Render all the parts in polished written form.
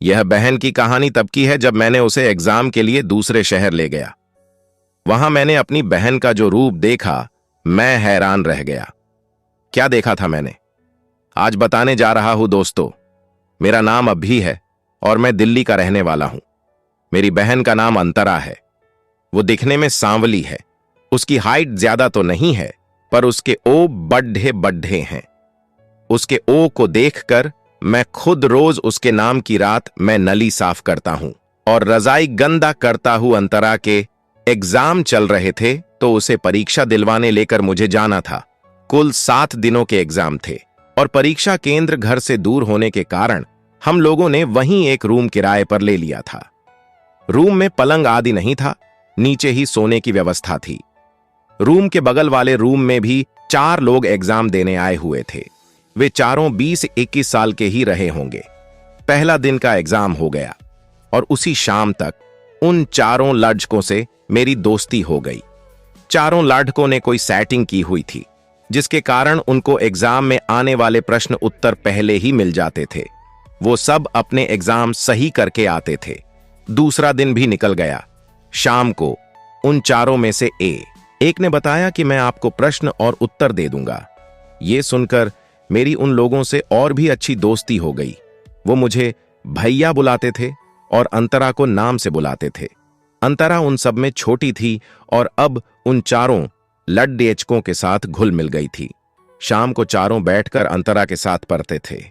यह बहन की कहानी तब की है जब मैंने उसे एग्जाम के लिए दूसरे शहर ले गया। वहां मैंने अपनी बहन का जो रूप देखा, मैं हैरान रह गया। क्या देखा था मैंने, आज बताने जा रहा हूं दोस्तों। मेरा नाम अभी है और मैं दिल्ली का रहने वाला हूं। मेरी बहन का नाम अंतरा है। वो दिखने में सांवली है। उसकी हाइट ज्यादा तो नहीं है, पर उसके ओ बड्ढे बड्ढे हैं। उसके ओ को देखकर मैं खुद रोज उसके नाम की रात मैं नली साफ करता हूं और रजाई गंदा करता हूं। अंतरा के एग्जाम चल रहे थे तो उसे परीक्षा दिलवाने लेकर मुझे जाना था। कुल 7 दिनों के एग्जाम थे और परीक्षा केंद्र घर से दूर होने के कारण हम लोगों ने वहीं एक रूम किराए पर ले लिया था। रूम में पलंग आदि नहीं था, नीचे ही सोने की व्यवस्था थी। रूम के बगल वाले रूम में भी 4 लोग एग्जाम देने आए हुए थे। वे चारों 20-21 साल के ही रहे होंगे। पहला दिन का एग्जाम हो गया और उसी शाम तक उन चारों लड़कों से मेरी दोस्ती हो गई। चारों लड़कों ने कोई सेटिंग की हुई थी, जिसके कारण उनको एग्जाम में आने वाले प्रश्न उत्तर पहले ही मिल जाते थे। वो सब अपने एग्जाम सही करके आते थे। दूसरा दिन भी निकल गया। शाम को उन चारों में से एक ने बताया कि मैं आपको प्रश्न और उत्तर दे दूंगा। ये सुनकर मेरी उन लोगों से और भी अच्छी दोस्ती हो गई। वो मुझे भैया बुलाते थे और अंतरा को नाम से बुलाते थे। अंतरा उन सब में छोटी थी और अब उन चारों लड्डेचकों के साथ घुल मिल गई थी। शाम को चारों बैठकर अंतरा के साथ पढ़ते थे।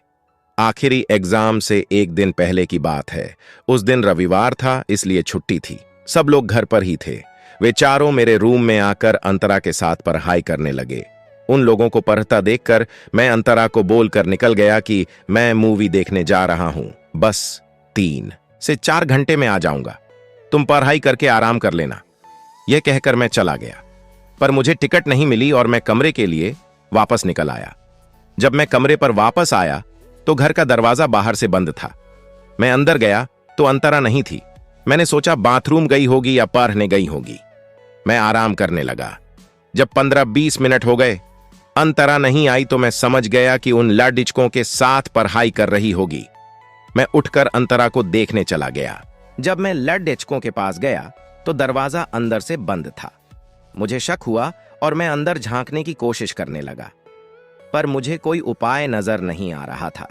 आखिरी एग्जाम से एक दिन पहले की बात है। उस दिन रविवार था, इसलिए छुट्टी थी। सब लोग घर पर ही थे। वे चारों मेरे रूम में आकर अंतरा के साथ पढ़ाई करने लगे। उन लोगों को पढ़ता देखकर मैं अंतरा को बोलकर निकल गया कि मैं मूवी देखने जा रहा हूं, बस 3 से 4 घंटे में आ जाऊंगा। तुम पढ़ाई करके आराम कर लेना। यह कहकर मैं चला गया, पर मुझे टिकट नहीं मिली और मैं कमरे के लिए वापस निकल आया। जब मैं कमरे पर वापस आया तो घर का दरवाजा बाहर से बंद था। मैं अंदर गया तो अंतरा नहीं थी। मैंने सोचा बाथरूम गई होगी या पढ़ने गई होगी। मैं आराम करने लगा। जब 15-20 मिनट हो गए, अंतरा नहीं आई तो मैं समझ गया कि उन लड़िचकों के साथ पढ़ाई कर रही होगी। मैं उठकर अंतरा को देखने चला गया। जब मैं लड़िचकों के पास गया तो दरवाजा अंदर से बंद था। मुझे शक हुआ और मैं अंदर झांकने की कोशिश करने लगा, पर मुझे कोई उपाय नजर नहीं आ रहा था।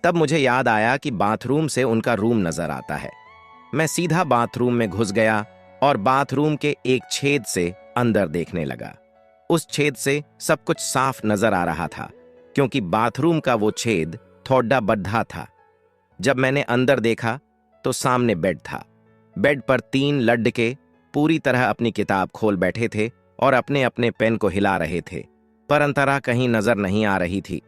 तब मुझे याद आया कि बाथरूम से उनका रूम नजर आता है। मैं सीधा बाथरूम में घुस गया और बाथरूम के एक छेद से अंदर देखने लगा। उस छेद से सब कुछ साफ नजर आ रहा था, क्योंकि बाथरूम का वो छेद थोड़ा बड्ढा था। जब मैंने अंदर देखा तो सामने बेड था। बेड पर 3 लड़के पूरी तरह अपनी किताब खोल बैठे थे और अपने अपने पेन को हिला रहे थे, पर अंतरा कहीं नजर नहीं आ रही थी।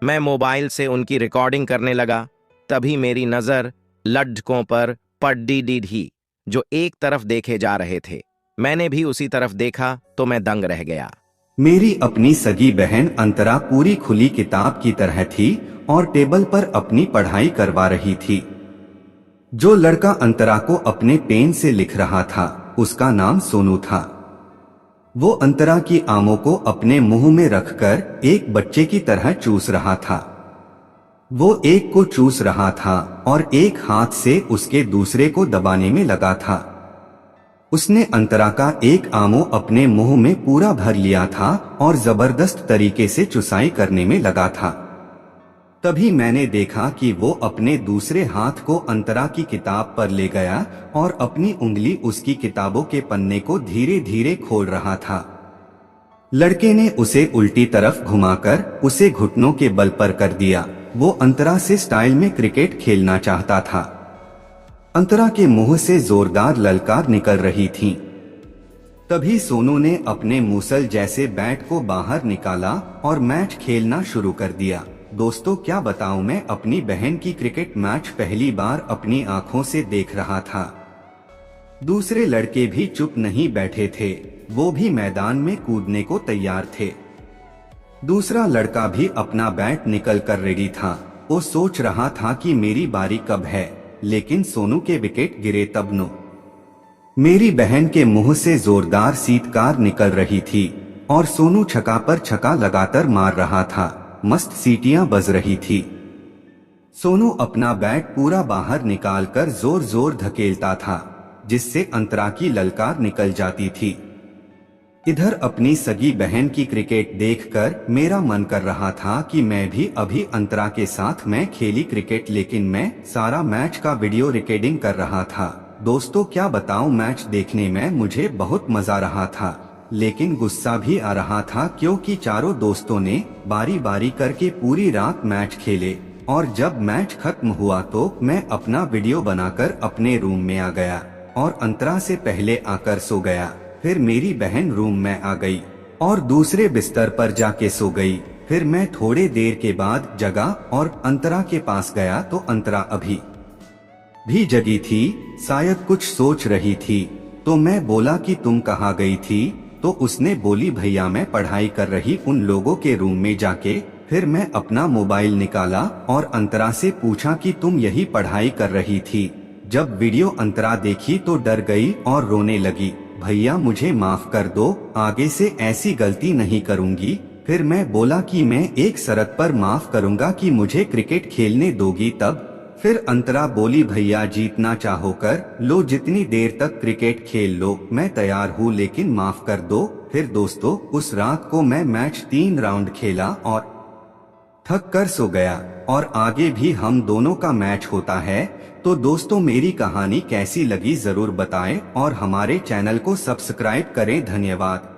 मैं मोबाइल से उनकी रिकॉर्डिंग करने लगा। तभी मेरी नजर लड़कों पर पड़ी, जो एक तरफ देखे जा रहे थे। मैंने भी उसी तरफ देखा तो मैं दंग रह गया। मेरी अपनी सगी बहन अंतरा पूरी खुली किताब की तरह थी और टेबल पर अपनी पढ़ाई करवा रही थी। जो लड़का अंतरा को अपने पेन से लिख रहा था, उसका नाम सोनू था। वो अंतरा की आमों को अपने मुंह में रखकर एक बच्चे की तरह चूस रहा था। वो एक को चूस रहा था और एक हाथ से उसके दूसरे को दबाने में लगा था। उसने अंतरा का एक आमो अपने मुंह में पूरा भर लिया था और जबरदस्त तरीके से चुसाई करने में लगा था। तभी मैंने देखा कि वो अपने दूसरे हाथ को अंतरा की किताब पर ले गया और अपनी उंगली उसकी किताबों के पन्ने को धीरे धीरे खोल रहा था। लड़के ने उसे उल्टी तरफ घुमाकर उसे घुटनों के बल पर कर दिया। वो अंतरा से स्टाइल में क्रिकेट खेलना चाहता था। अंतरा के मुंह से जोरदार ललकार निकल रही थी। तभी सोनू ने अपने मूसल जैसे बैट को बाहर निकाला और मैच खेलना शुरू कर दिया। दोस्तों, क्या बताऊं, मैं अपनी बहन की क्रिकेट मैच पहली बार अपनी आंखों से देख रहा था। दूसरे लड़के भी चुप नहीं बैठे थे, वो भी मैदान में कूदने को तैयार थे। दूसरा लड़का भी अपना बैट निकल कर रेडी था। वो सोच रहा था कि मेरी बारी कब है, लेकिन सोनू के विकेट गिरे तब नो। मेरी बहन के मुंह से जोरदार सीटकार निकल रही थी और सोनू छक्का पर छक्का लगातार मार रहा था। मस्त सीटियां बज रही थी। सोनू अपना बैग पूरा बाहर निकालकर जोर जोर धकेलता था, जिससे अंतरा की ललकार निकल जाती थी। इधर अपनी सगी बहन की क्रिकेट देखकर मेरा मन कर रहा था कि मैं भी अभी अंतरा के साथ मैं खेली क्रिकेट, लेकिन मैं सारा मैच का वीडियो रिकॉर्डिंग कर रहा था। दोस्तों क्या बताऊं, मैच देखने में मुझे बहुत मजा रहा था, लेकिन गुस्सा भी आ रहा था क्योंकि चारों दोस्तों ने बारी बारी करके पूरी रात मैच खेले और जब मैच खत्म हुआ तो मैं अपना वीडियो बनाकर अपने रूम में आ गया और अंतरा से पहले आकर सो गया। फिर मेरी बहन रूम में आ गई और दूसरे बिस्तर पर जाके सो गई। फिर मैं थोड़े देर के बाद जगा और अंतरा के पास गया तो अंतरा अभी भी जगी थी, शायद कुछ सोच रही थी। तो मैं बोला कि तुम कहाँ गई थी? तो उसने बोली भैया मैं पढ़ाई कर रही उन लोगों के रूम में जाके। फिर मैं अपना मोबाइल निकाला और अंतरा से पूछा कि तुम यही पढ़ाई कर रही थी? जब वीडियो अंतरा देखी तो डर गई और रोने लगी। भैया मुझे माफ कर दो, आगे से ऐसी गलती नहीं करूंगी। फिर मैं बोला कि मैं एक शर्त पर माफ करूंगा कि मुझे क्रिकेट खेलने दोगी तब। फिर अंतरा बोली भैया जीतना चाहो कर लो, जितनी देर तक क्रिकेट खेल लो, मैं तैयार हूँ, लेकिन माफ कर दो। फिर दोस्तों उस रात को मैं मैच 3 राउंड खेला और थक कर सो गया और आगे भी हम दोनों का मैच होता है। तो दोस्तों मेरी कहानी कैसी लगी जरूर बताएं और हमारे चैनल को सब्सक्राइब करें। धन्यवाद।